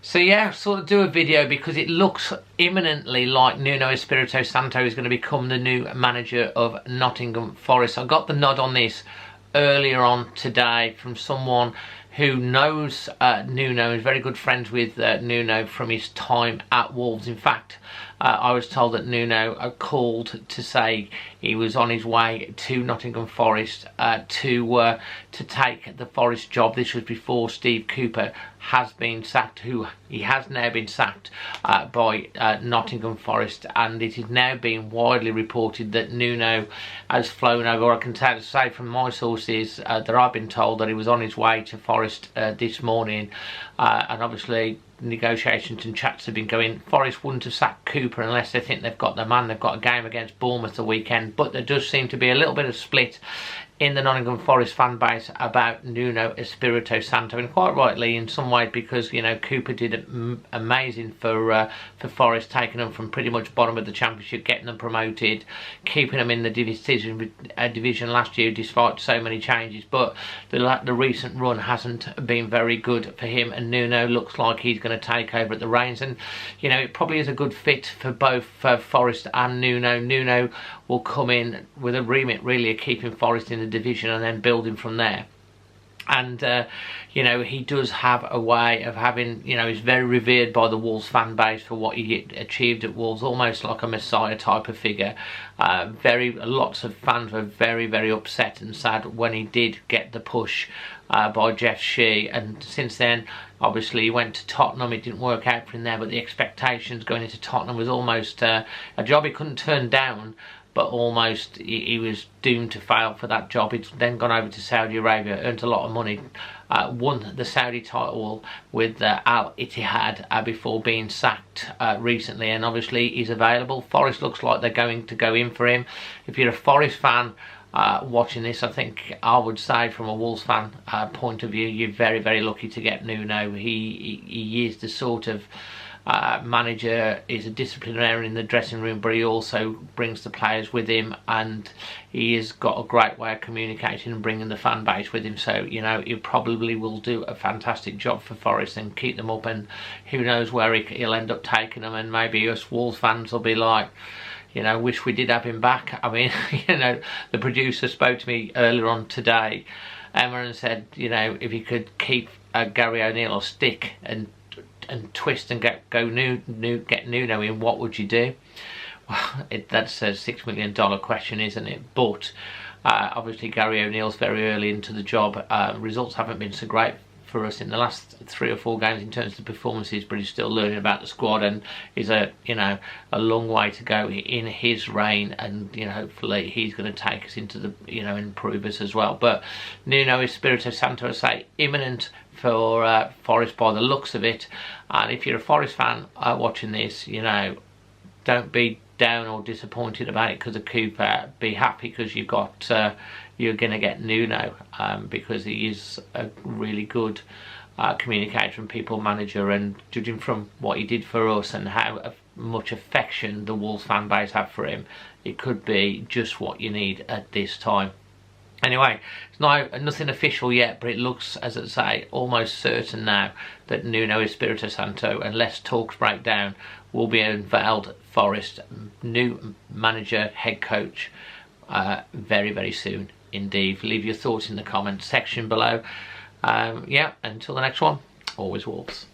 So yeah, sort of do a video because it looks imminently like Nuno Espirito Santo is going to become the new manager of Nottingham Forest. I got the nod on this earlier on today from someone who knows Nuno, is very good friends with Nuno from his time at Wolves. In fact, I was told that Nuno called to say he was on his way to Nottingham Forest to take the Forest job. This was before Steve Cooper has been sacked, who he has now been sacked by Nottingham Forest, and it is now being widely reported that Nuno has flown over. Or I can say from my sources that I've been told that he was on his way to Forest this morning, and obviously negotiations and chats have been going. Forest wouldn't have sacked Cooper unless they think they've got their man. They've got a game against Bournemouth the weekend, but there does seem to be a little bit of split in the Nottingham Forest fan base about Nuno Espirito Santo, and quite rightly in some ways, because you know Cooper did amazing for Forest, taking them from pretty much bottom of the Championship, getting them promoted, keeping them in the division last year despite so many changes. But the recent run hasn't been very good for him, and Nuno looks like he's going to take over at the reins, and you know it probably is a good fit for both Forest and Nuno. Nuno will come in with a remit really of keeping Forest in the division and then building from there. And you know, he does have a way of having, you know, he's very revered by the Wolves fan base for what he achieved at Wolves, almost like a messiah type of figure. Lots of fans were very upset and sad when he did get the push by Jeff Shee, and since then obviously he went to Tottenham. It didn't work out for him there, but the expectations going into Tottenham was almost a job he couldn't turn down, but almost he was doomed to fail for that job. He'd then gone over to Saudi Arabia, earned a lot of money, won the Saudi title with Al Ittihad before being sacked recently, and obviously he's available. Forest looks like they're going to go in for him. If you're a Forest fan watching this, I think I would say from a Wolves fan point of view, you're very lucky to get Nuno. He is the sort of manager, is a disciplinarian in the dressing room, but he also brings the players with him, and he has got a great way of communicating and bringing the fan base with him. So you know he probably will do a fantastic job for Forest and keep them up, and who knows where he'll end up taking them. And maybe us Wolves fans will be like, you know, wish we did have him back. I mean, you know, the producer spoke to me earlier on today, Emma, and said, you know, if he could keep Gary O'Neill or stick and twist and get Nuno in, what would you do? Well, that's a $6 million question, isn't it? But obviously Gary O'Neill's very early into the job. Results haven't been so great for us in the last 3 or 4 games in terms of performances, but he's still learning about the squad, and is a long way to go in his reign, and you know hopefully he's going to take us into the, you know, improve us as well. But Nuno Espirito Santo, I say, imminent for Forest by the looks of it. And if you're a Forest fan watching this, you know, don't be down or disappointed about it because of Cooper. Be happy because you've got you're going to get Nuno, because he is a really good communicator and people manager, and judging from what he did for us and how much affection the Wolves fan base have for him, it could be just what you need at this time. Anyway, it's nothing official yet, but it looks, as I say, almost certain now that Nuno Espirito Santo, unless talks break down, will be unveiled Forest new manager, head coach, very soon indeed. Leave your thoughts in the comments section below. Yeah, until the next one, always Wolves.